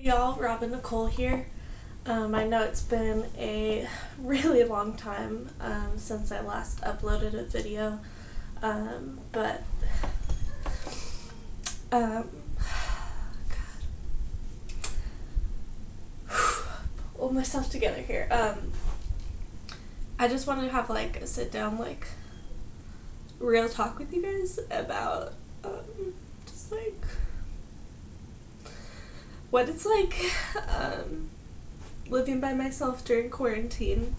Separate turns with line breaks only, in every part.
Y'all, Robin Nicole here. I know it's been a really long time since I last uploaded a video, but God, pull myself together here. I just wanted to have like a sit down, like real talk with you guys about just like what it's like living by myself during quarantine.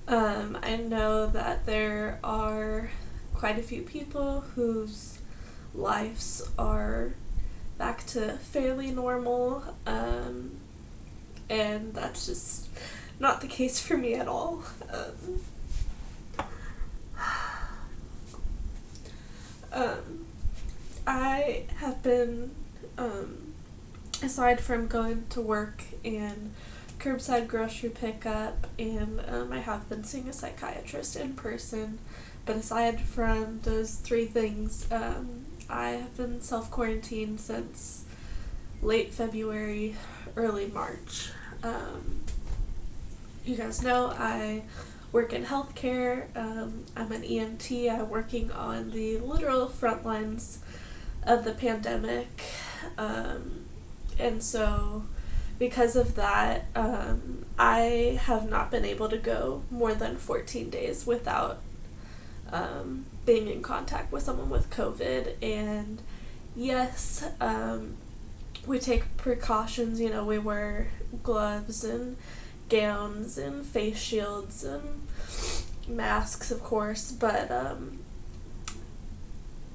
I know that there are quite a few people whose lives are back to fairly normal, and that's just not the case for me at all. I have been, aside from going to work and curbside grocery pickup, and I have been seeing a psychiatrist in person, but aside from those three things, I have been self-quarantined since late February, early March. You guys know I work in healthcare. I'm an EMT. I'm working on the literal front lines of the pandemic. And so because of that, I have not been able to go more than 14 days without being in contact with someone with COVID. And yes, we take precautions, we wear gloves and gowns and face shields and masks, of course, but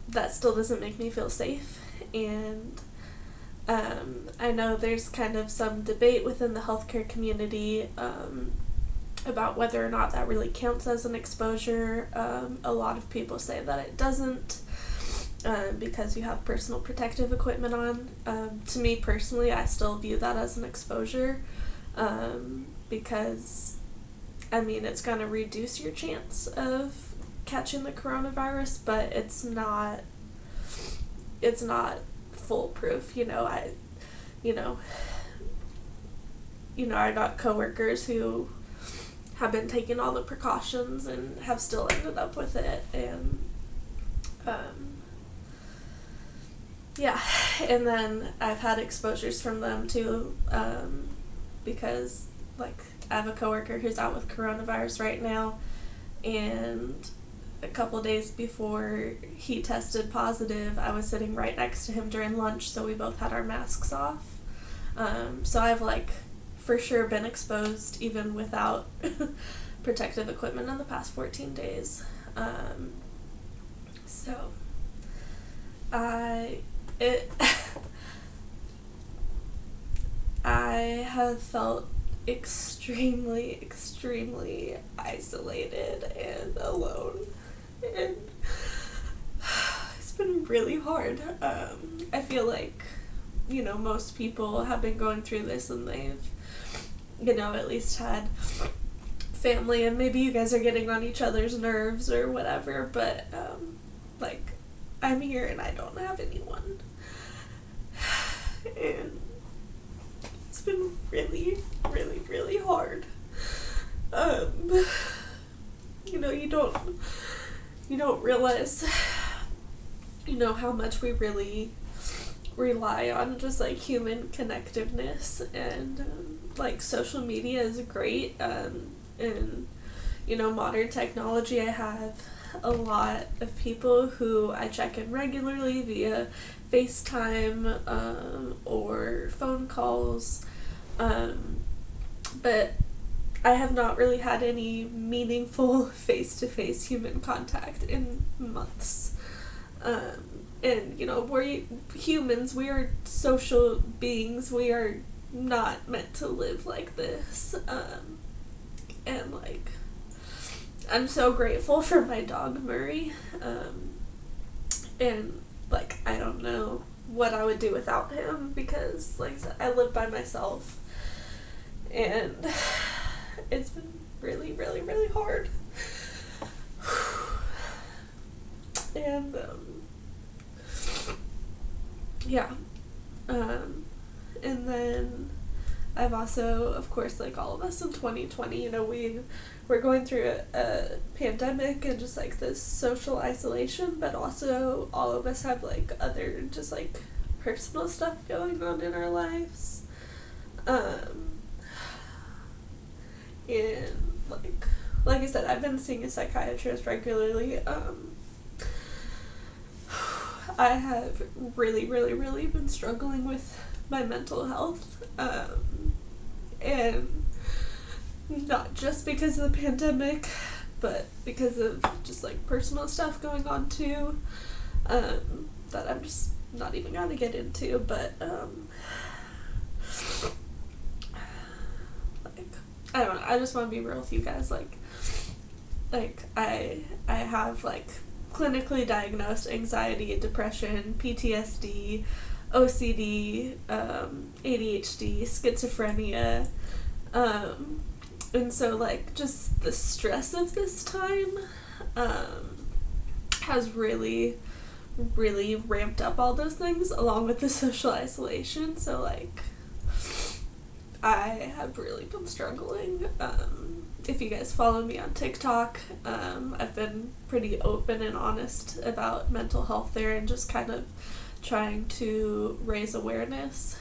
that still doesn't make me feel safe. And I know there's kind of some debate within the healthcare community about whether or not that really counts as an exposure. A lot of people say that it doesn't, because you have personal protective equipment on. To me personally, I still view that as an exposure, because it's going to reduce your chance of catching the coronavirus, but it's not foolproof. I got coworkers who have been taking all the precautions and have still ended up with it, and and then I've had exposures from them too, because like I have a coworker who's out with coronavirus right now, and a couple days before he tested positive, I was sitting right next to him during lunch, so we both had our masks off. So I've for sure been exposed even without protective equipment in the past 14 days. So I have felt extremely, extremely isolated and alone, and it's been really hard. I feel like, most people have been going through this, and they've, at least had family, and maybe you guys are getting on each other's nerves or whatever, but, I'm here and I don't have anyone. And it's been really, really, really hard. You don't realize, how much we really rely on just human connectiveness, and social media is great, and modern technology. I have a lot of people who I check in regularly via FaceTime or phone calls, but I have not really had any meaningful face-to-face human contact in months. And we're humans, we are social beings, we are not meant to live like this, and I'm so grateful for my dog Murray, and I don't know what I would do without him, because like I said, I live by myself, and it's been really, really, really hard. And yeah, And then I've also, of course, like all of us in 2020, you know, we're going through a pandemic and just like this social isolation, but also all of us have like other just like personal stuff going on in our lives. And like I said, I've been seeing a psychiatrist regularly. I have really, really, really been struggling with my mental health, and not just because of the pandemic, but because of just like personal stuff going on too, that I'm just not even gonna get into, but like, I don't know, I just want to be real with you guys, like I have like clinically diagnosed anxiety, depression, PTSD, OCD, ADHD, schizophrenia, and so like just the stress of this time has really, really ramped up all those things along with the social isolation. So like I have really been struggling. If you guys follow me on TikTok, I've been pretty open and honest about mental health there and just kind of trying to raise awareness.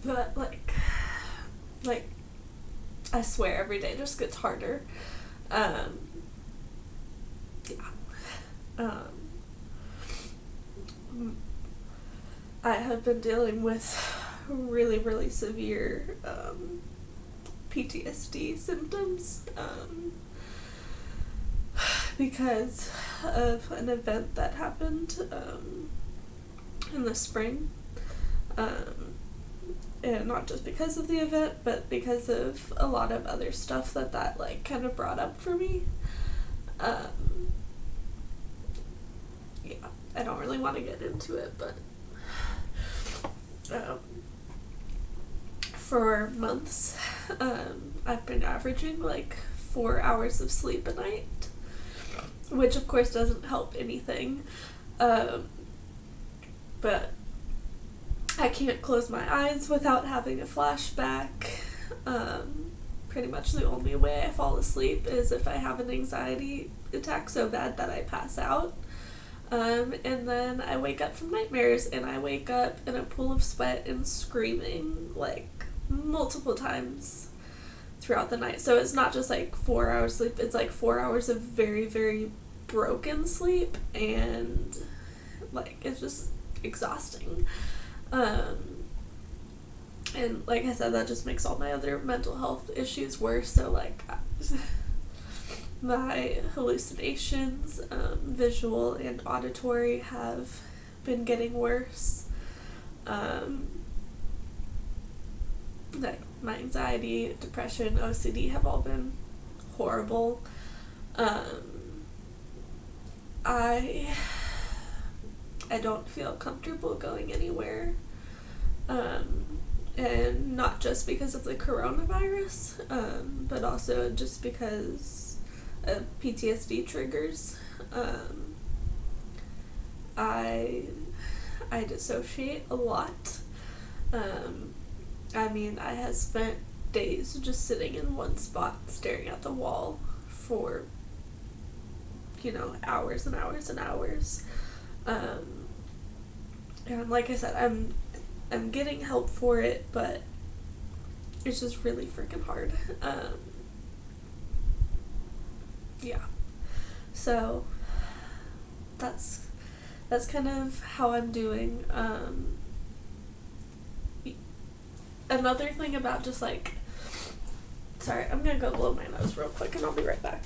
But like I swear every day just gets harder. Yeah. I have been dealing with really, really severe PTSD symptoms because of an event that happened in the spring. And not just because of the event, but because of a lot of other stuff that like kind of brought up for me. Yeah, I don't really want to get into it, but for months, I've been averaging like 4 hours of sleep a night, which of course doesn't help anything, but I can't close my eyes without having a flashback. Pretty much the only way I fall asleep is if I have an anxiety attack so bad that I pass out. And then I wake up from nightmares, and I wake up in a pool of sweat and screaming like multiple times throughout the night. So it's not just like 4 hours sleep, it's like 4 hours of very, very broken sleep, and like it's just exhausting. And like I said, that just makes all my other mental health issues worse. So like my hallucinations, visual and auditory, have been getting worse. Like my anxiety, depression, OCD have all been horrible. I don't feel comfortable going anywhere. And not just because of the coronavirus, but also just because of PTSD triggers. I dissociate a lot. I mean, I have spent days just sitting in one spot staring at the wall for, hours and hours and hours. And like I said, I'm getting help for it, but it's just really freaking hard. Yeah. So that's kind of how I'm doing. Another thing about just like, sorry, I'm gonna go blow my nose real quick and I'll be right back.